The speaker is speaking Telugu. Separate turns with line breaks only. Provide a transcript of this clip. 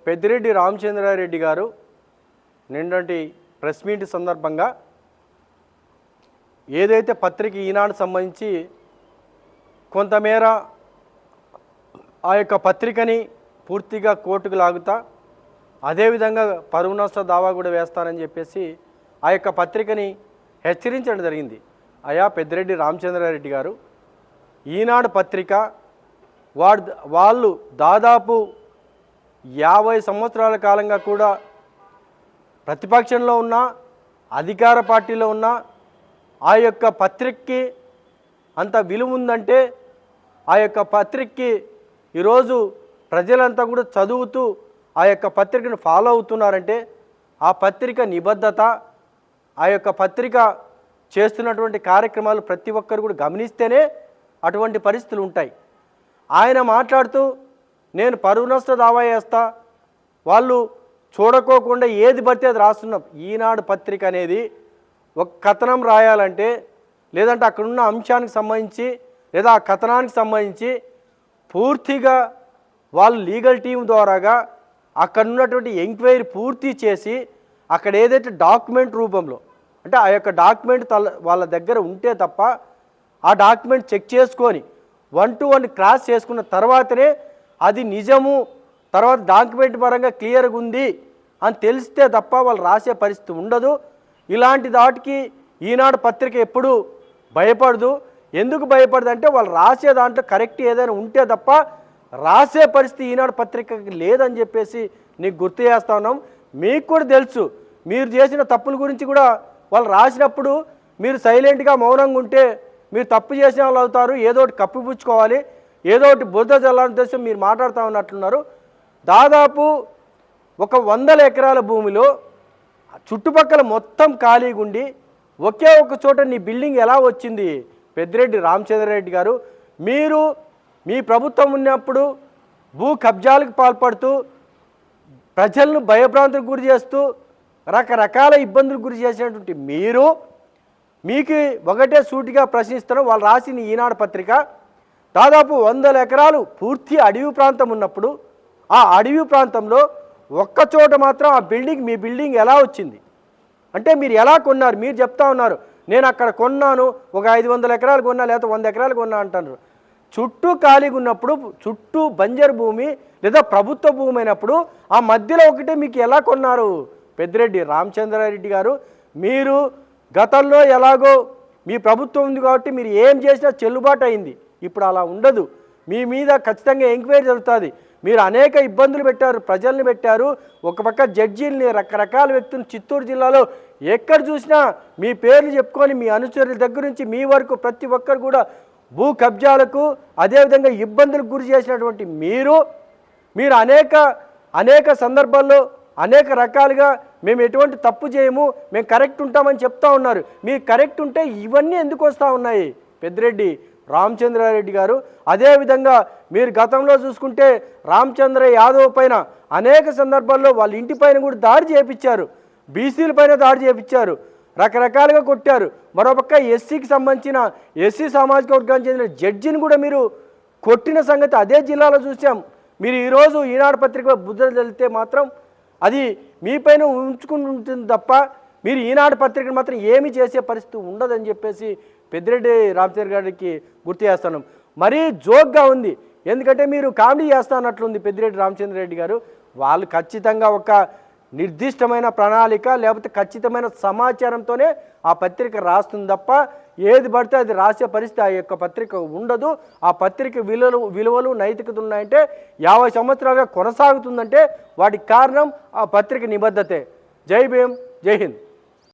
పెద్దిరెడ్డి రామచంద్రారెడ్డి గారు నిన్నటి ప్రెస్ మీట్ సందర్భంగా ఏదైతే పత్రిక ఈనాడు సంబంధించి కొంతమేర ఆ యొక్క పత్రికని పూర్తిగా కోర్టుకు లాగుతా అదేవిధంగా పరువు నష్ట దావా కూడా వేస్తానని చెప్పేసి ఆ యొక్క పత్రికని హెచ్చరించడం జరిగింది. అయా పెద్దిరెడ్డి రామచంద్రారెడ్డి గారు, ఈనాడు పత్రిక వాళ్ళు దాదాపు 50 సంవత్సరాల కాలంగా కూడా ప్రతిపక్షంలో ఉన్న అధికార పార్టీలో ఉన్న ఆ యొక్క పత్రికకి అంత విలువ ఉందంటే ఆ యొక్క పత్రికకి ఈరోజు ప్రజలంతా కూడా చదువుతూ ఆ యొక్క పత్రికను ఫాలో అవుతున్నారంటే ఆ పత్రిక నిబద్ధత, ఆ యొక్క పత్రిక చేస్తున్నటువంటి కార్యక్రమాలు ప్రతి ఒక్కరు కూడా గమనిస్తేనే అటువంటి పరిస్థితులు ఉంటాయి. ఆయన మాట్లాడుతూ నేను పరువు నష్ట దావా వేస్తా, వాళ్ళు చూడకోకుండా ఏది పడితే అది రాస్తున్నాం. ఈనాడు పత్రిక అనేది ఒక కథనం రాయాలంటే లేదంటే అక్కడున్న అంశానికి సంబంధించి లేదా ఆ కథనానికి సంబంధించి పూర్తిగా వాళ్ళు లీగల్ టీం ద్వారాగా అక్కడ ఉన్నటువంటి ఎంక్వైరీ పూర్తి చేసి అక్కడ ఏదైతే డాక్యుమెంట్ రూపంలో అంటే ఆ యొక్క డాక్యుమెంట్ వాళ్ళ దగ్గర ఉంటే తప్ప ఆ డాక్యుమెంట్ చెక్ చేసుకొని 1 to 1 క్రాస్ చేసుకున్న తర్వాతనే అది నిజము, తర్వాత డాక్యుమెంట్ పరంగా క్లియర్గా ఉంది అని తెలిస్తే తప్ప వాళ్ళు రాసే పరిస్థితి ఉండదు. ఇలాంటి దాటికి ఈనాడు పత్రిక ఎప్పుడు భయపడదు. ఎందుకు భయపడదు అంటే వాళ్ళు రాసే దాంట్లో కరెక్ట్ ఏదైనా ఉంటే తప్ప రాసే పరిస్థితి ఈనాడు పత్రికకి లేదని చెప్పేసి నీకు గుర్తు చేస్తా ఉన్నాం. మీకు కూడా తెలుసు, మీరు చేసిన తప్పుల గురించి కూడా వాళ్ళు రాసినప్పుడు మీరు సైలెంట్గా మౌనంగా ఉంటే మీరు తప్పు చేసిన వాళ్ళు అవుతారు, ఏదో ఒకటి కప్పిపుచ్చుకోవాలి, ఏదో ఒకటి బురద జల్లాలని ఉద్దేశం మీరు మాట్లాడుతూ ఉన్నట్లున్నారు. దాదాపు 100 ఎకరాల భూమిలో చుట్టుపక్కల మొత్తం ఖాళీగా ఉండి ఒకే ఒక చోట నీ బిల్డింగ్ ఎలా వచ్చింది పెద్దిరెడ్డి రామచంద్రారెడ్డి గారు? మీరు మీ ప్రభుత్వం ఉన్నప్పుడు భూ కబ్జాలకు పాల్పడుతూ ప్రజలను భయభ్రాంతులకు గురి చేస్తూ రకరకాల ఇబ్బందులకు గురి చేసినటువంటి మీకు ఒకటే సూటిగా ప్రశ్నిస్తున్నాం. వాళ్ళు రాసిన ఈనాడు పత్రిక దాదాపు 100 ఎకరాలు పూర్తి అడవి ప్రాంతం ఉన్నప్పుడు ఆ అడవి ప్రాంతంలో ఒక్క చోట మాత్రం ఆ బిల్డింగ్ మీ బిల్డింగ్ ఎలా వచ్చింది అంటే మీరు ఎలా కొన్నారు? మీరు చెప్తా ఉన్నారు నేను అక్కడ కొన్నాను, ఒక 500 ఎకరాలు కొన్నా లేకపోతే 100 ఎకరాలు కొన్నా అంటున్నారు. చుట్టూ ఖాళీగా ఉన్నప్పుడు చుట్టూ బంజరు భూమి లేదా ప్రభుత్వ భూమి అయినప్పుడు ఆ మధ్యలో ఒకటే మీకు ఎలా కొన్నారు పెద్దిరెడ్డి రామచంద్రారెడ్డి గారు? మీరు గతంలో ఎలాగో మీ ప్రభుత్వం ఉంది కాబట్టి మీరు ఏం చేసినా చెల్లుబాటు అయింది. ఇప్పుడు అలా ఉండదు. మీ మీద ఖచ్చితంగా ఎంక్వైరీ జరుగుతుంది. మీరు అనేక ఇబ్బందులు పెట్టారు, ప్రజల్ని పెట్టారు, ఒక పక్క జడ్జీలని, రకరకాల వ్యక్తులు చిత్తూరు జిల్లాలో ఎక్కడ చూసినా మీ పేర్లు చెప్పుకొని మీ అనుచరుల దగ్గర నుంచి మీ వరకు ప్రతి ఒక్కరు కూడా భూ కబ్జాలకు అదేవిధంగా ఇబ్బందులకు గురి చేసినటువంటి మీరు అనేక సందర్భాల్లో అనేక రకాలుగా మేము ఎటువంటి తప్పు చేయము, మేము కరెక్ట్ ఉంటామని చెప్తా ఉన్నారు. మీరు కరెక్ట్ ఉంటే ఇవన్నీ ఎందుకు వస్తూ ఉన్నాయి పెద్దిరెడ్డి రామచంద్రారెడ్డి గారు? అదేవిధంగా మీరు గతంలో చూసుకుంటే రామచంద్ర యాదవ్ పైన అనేక సందర్భాల్లో వాళ్ళ ఇంటి పైన కూడా దాడి చేయించారు, బీసీల పైన దాడి చేయించారు, రకరకాలుగా కొట్టారు. మరోపక్క ఎస్సీకి సంబంధించిన ఎస్సీ సామాజిక వర్గానికి చెందిన జడ్జిని కూడా మీరు కొట్టిన సంగతి అదే జిల్లాలో చూసాం. మీరు ఈరోజు ఈనాడు పత్రిక బుద్ధ వెళ్తే మాత్రం అది మీ పైన ఉంచుకుని ఉంటుంది తప్ప మీరు ఈనాడు పత్రికను మాత్రం ఏమీ చేసే పరిస్థితి ఉండదని చెప్పేసి పెద్దిరెడ్డి రామచంద్ర గారికి గుర్తు చేస్తున్నాం. మరీ జోక్గా ఉంది, ఎందుకంటే మీరు కామెడీ చేస్తా అన్నట్లుంది పెద్దిరెడ్డి రామచంద్రారెడ్డి గారు. వాళ్ళు ఖచ్చితంగా ఒక నిర్దిష్టమైన ప్రణాళిక లేకపోతే ఖచ్చితమైన సమాచారంతోనే ఆ పత్రిక రాస్తుంది తప్ప ఏది పడితే అది రాసే పరిస్థితి ఆ యొక్క పత్రిక ఉండదు. ఆ పత్రిక విలువలు నైతికత ఉన్నాయంటే 50 సంవత్సరాలుగా కొనసాగుతుందంటే వాటికి కారణం ఆ పత్రిక నిబద్ధతే. జై భీమ్, జై హింద్.